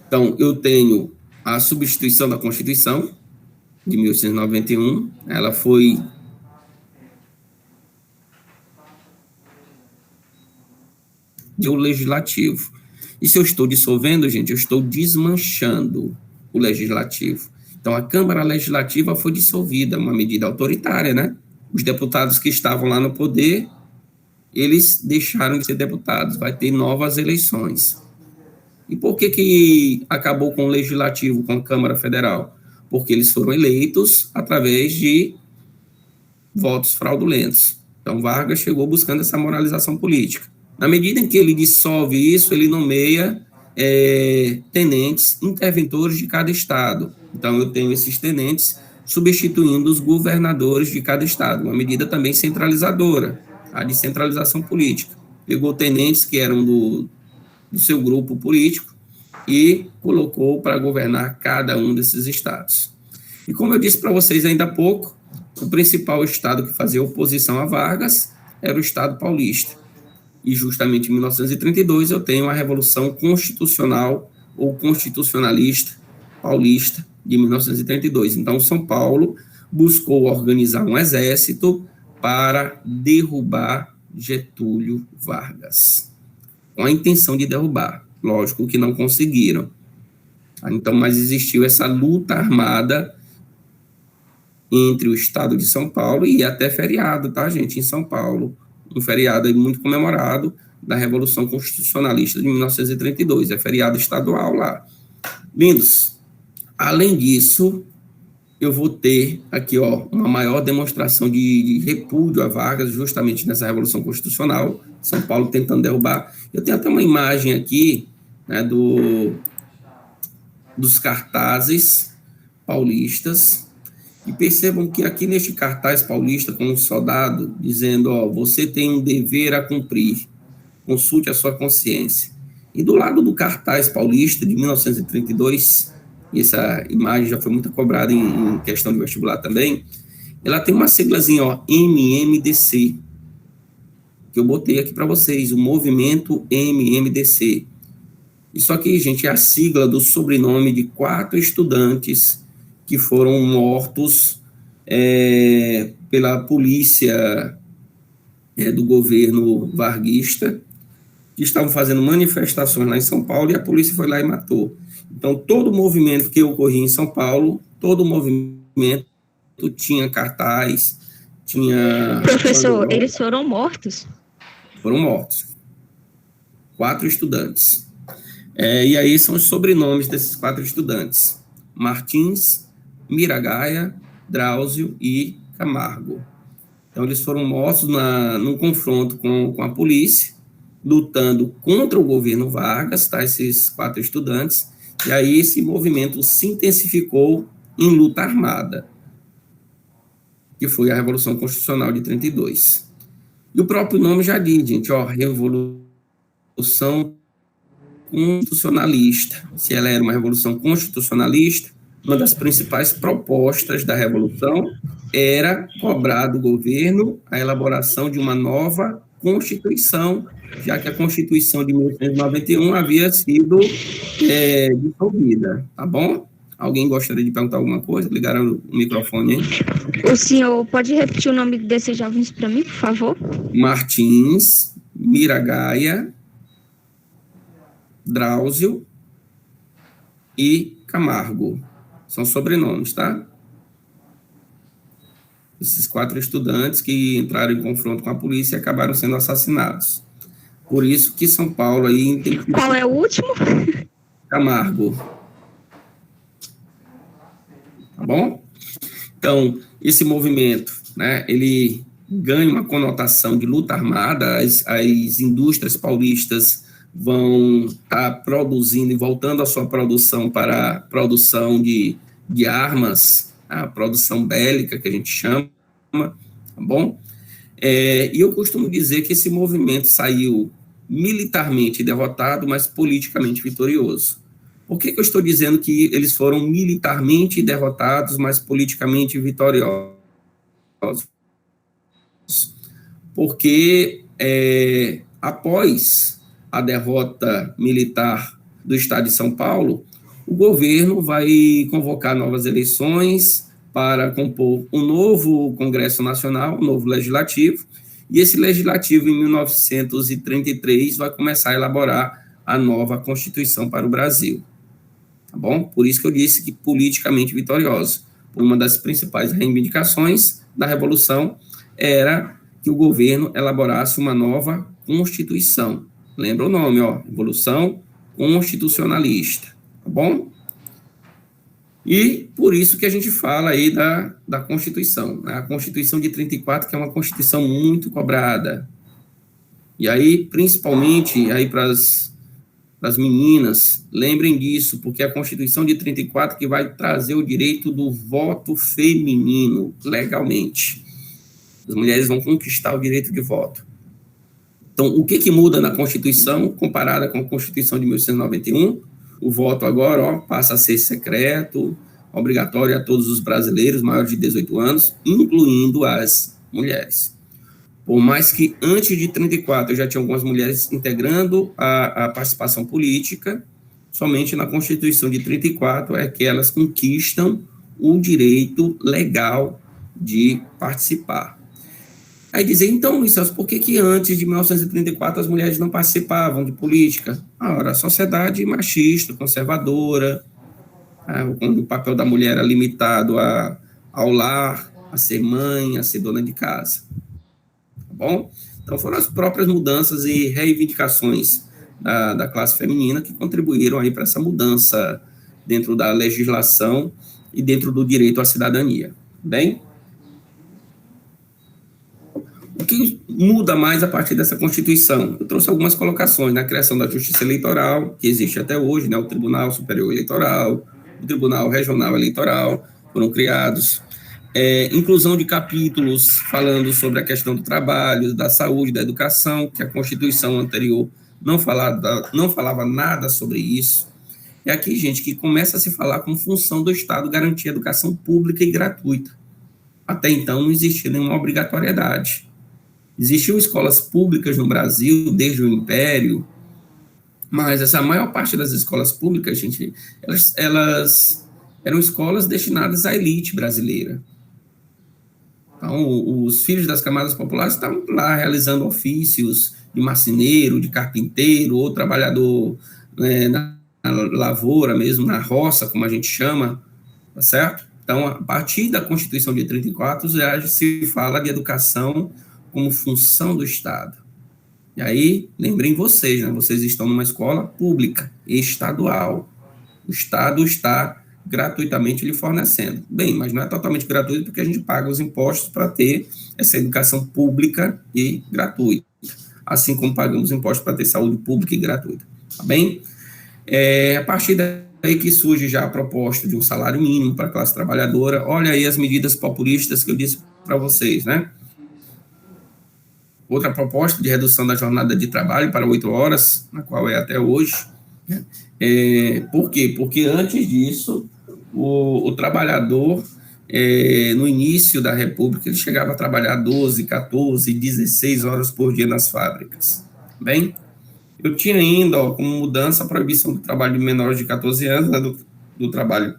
Então, eu tenho a substituição da Constituição de 1891, ela foi do Legislativo. E se eu estou dissolvendo, gente, eu estou desmanchando o Legislativo. Então, a Câmara Legislativa foi dissolvida, uma medida autoritária, né? Os deputados que estavam lá no poder, eles deixaram de ser deputados, vai ter novas eleições. E por que acabou com o Legislativo, com a Câmara Federal? Porque eles foram eleitos através de votos fraudulentos. Então, Vargas chegou buscando essa moralização política. Na medida em que ele dissolve isso, ele nomeia tenentes interventores de cada estado. Então, eu tenho esses tenentes substituindo os governadores de cada estado, uma medida também centralizadora, a descentralização política. Pegou tenentes que eram do seu grupo político e colocou para governar cada um desses estados. E como eu disse para vocês ainda há pouco, o principal estado que fazia oposição a Vargas era o estado paulista. E justamente em 1932 eu tenho a Revolução Constitucional ou Constitucionalista Paulista de 1932. Então, São Paulo buscou organizar um exército para derrubar Getúlio Vargas, com a intenção de derrubar. Lógico que não conseguiram. Então, mas existiu essa luta armada entre o estado de São Paulo e até feriado, tá, gente, em São Paulo, um feriado muito comemorado da Revolução Constitucionalista de 1932, é feriado estadual lá. Lindos, além disso, eu vou ter aqui, uma maior demonstração de repúdio a Vargas, justamente nessa Revolução Constitucional, São Paulo tentando derrubar. Eu tenho até uma imagem aqui, né, dos cartazes paulistas, e percebam que aqui neste cartaz paulista, com um soldado dizendo, você tem um dever a cumprir, consulte a sua consciência. E do lado do cartaz paulista de 1932, e essa imagem já foi muito cobrada em questão de vestibular também, ela tem uma siglazinha, MMDC, que eu botei aqui para vocês, o movimento MMDC. Isso aqui, gente, é a sigla do sobrenome de 4 estudantes que foram mortos pela polícia do governo varguista, que estavam fazendo manifestações lá em São Paulo, e a polícia foi lá e matou. Então, todo o movimento que ocorria em São Paulo, todo o movimento tinha cartaz, tinha... Professor, eles foram mortos? Foram mortos. 4 estudantes. E aí são os sobrenomes desses 4 estudantes: Martins, Miragaia, Drauzio e Camargo. Então, eles foram mortos num confronto com a polícia, lutando contra o governo Vargas, tá, esses 4 estudantes, e aí esse movimento se intensificou em luta armada, que foi a Revolução Constitucional de 32. E o próprio nome já diz, gente, Revolução Constitucionalista. Se ela era uma revolução constitucionalista, uma das principais propostas da Revolução era cobrar do governo a elaboração de uma nova Constituição, já que a Constituição de 1891 havia sido dissolvida, tá bom? Alguém gostaria de perguntar alguma coisa? Ligaram o microfone, hein? O senhor pode repetir o nome desses jovens para mim, por favor? Martins, Miragaia, Drauzio e Camargo. São sobrenomes, tá? Esses 4 estudantes que entraram em confronto com a polícia e acabaram sendo assassinados. Por isso que São Paulo aí... Qual é o último? Camargo. Tá bom? Então, esse movimento, né, ele ganha uma conotação de luta armada, as indústrias paulistas vão estar produzindo e voltando a sua produção para a produção de armas, a produção bélica, que a gente chama, tá bom? E eu costumo dizer que esse movimento saiu militarmente derrotado, mas politicamente vitorioso. Por que eu estou dizendo que eles foram militarmente derrotados, mas politicamente vitoriosos? Porque após a derrota militar do Estado de São Paulo, o governo vai convocar novas eleições para compor um novo Congresso Nacional, um novo Legislativo, e esse Legislativo, em 1933, vai começar a elaborar a nova Constituição para o Brasil. Tá bom? Por isso que eu disse que politicamente vitorioso. Uma das principais reivindicações da Revolução era que o governo elaborasse uma nova Constituição. Lembra o nome, ó, Revolução Constitucionalista, tá bom? E por isso que a gente fala aí da Constituição, né? A Constituição de 34, que é uma Constituição muito cobrada. E aí, principalmente, aí para as meninas, lembrem disso, porque a Constituição de 34 que vai trazer o direito do voto feminino, legalmente. As mulheres vão conquistar o direito de voto. Então, o que muda na Constituição, comparada com a Constituição de 1891? O voto agora, ó, passa a ser secreto, obrigatório a todos os brasileiros maiores de 18 anos, incluindo as mulheres. Por mais que antes de 34 já tinha algumas mulheres integrando a participação política, somente na Constituição de 34 é que elas conquistam o direito legal de participar. Aí dizer, então, Luiz Celso, por que antes de 1934 as mulheres não participavam de política? Ora, a sociedade machista, conservadora, quando o papel da mulher era limitado ao lar, a ser mãe, a ser dona de casa. Tá bom? Então, foram as próprias mudanças e reivindicações da classe feminina que contribuíram aí para essa mudança dentro da legislação e dentro do direito à cidadania. Bem? O que muda mais a partir dessa Constituição? Eu trouxe algumas colocações na criação da Justiça Eleitoral, que existe até hoje, né? O Tribunal Superior Eleitoral, o Tribunal Regional Eleitoral, foram criados. Inclusão de capítulos falando sobre a questão do trabalho, da saúde, da educação, que a Constituição anterior não falava nada sobre isso. É aqui, gente, que começa a se falar como função do Estado garantir educação pública e gratuita. Até então não existia nenhuma obrigatoriedade. Existiam escolas públicas no Brasil desde o Império, mas essa maior parte das escolas públicas, gente, elas eram escolas destinadas à elite brasileira. Então, os filhos das camadas populares estavam lá realizando ofícios de marceneiro, de carpinteiro, ou trabalhador, né, na lavoura mesmo, na roça, como a gente chama, tá certo? Então, a partir da Constituição de 34, já se fala de educação como função do Estado. E aí, lembrem vocês, né? Vocês estão numa escola pública, estadual. O Estado está gratuitamente lhe fornecendo. Bem, mas não é totalmente gratuito porque a gente paga os impostos para ter essa educação pública e gratuita. Assim como pagamos impostos para ter saúde pública e gratuita. Tá bem? A partir daí que surge já a proposta de um salário mínimo para a classe trabalhadora. Olha aí as medidas populistas que eu disse para vocês, né? Outra proposta de redução da jornada de trabalho para 8 horas, na qual é até hoje. Por quê? Porque antes disso, o trabalhador, no início da República, ele chegava a trabalhar 12, 14, 16 horas por dia nas fábricas. Bem, eu tinha ainda, como mudança, a proibição do trabalho de menores de 14 anos, né, do trabalho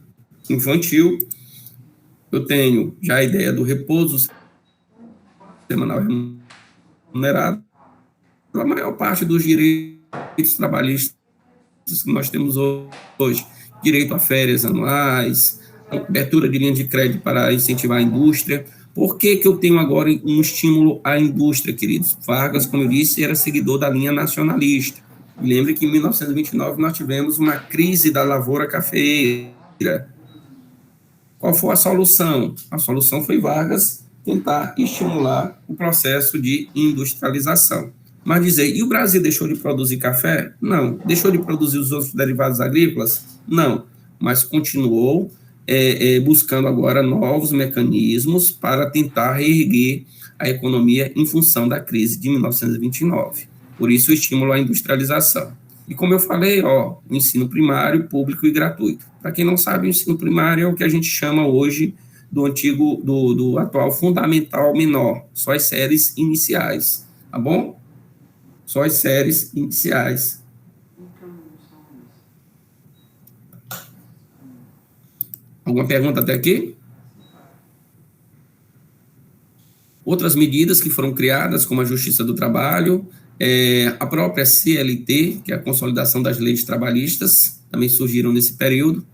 infantil. Eu tenho já a ideia do repouso semanal remunerado. A maior parte dos direitos trabalhistas que nós temos hoje, direito a férias anuais, abertura de linha de crédito para incentivar a indústria. Por que eu tenho agora um estímulo à indústria, queridos? Vargas, como eu disse, era seguidor da linha nacionalista. E lembre que em 1929 nós tivemos uma crise da lavoura cafeeira. Qual foi a solução? A solução foi Vargas tentar estimular o processo de industrialização. Mas dizer, e o Brasil deixou de produzir café? Não. Deixou de produzir os outros derivados agrícolas? Não. Mas continuou buscando agora novos mecanismos para tentar reerguer a economia em função da crise de 1929. Por isso, o estímulo à industrialização. E como eu falei, o ensino primário, público e gratuito. Para quem não sabe, o ensino primário é o que a gente chama hoje do atual fundamental menor, só as séries iniciais, tá bom? Só as séries iniciais. Alguma pergunta até aqui? Outras medidas que foram criadas, como a Justiça do Trabalho, a própria CLT, que é a Consolidação das Leis Trabalhistas, também surgiram nesse período.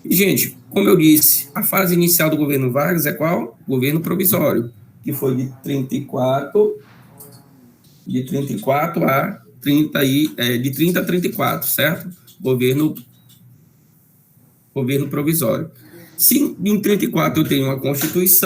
E, gente, como eu disse, a fase inicial do governo Vargas é qual? Governo provisório, que foi de 34 a 30 de 30 a 34, certo? Governo provisório. Se em 34 eu tenho uma Constituição,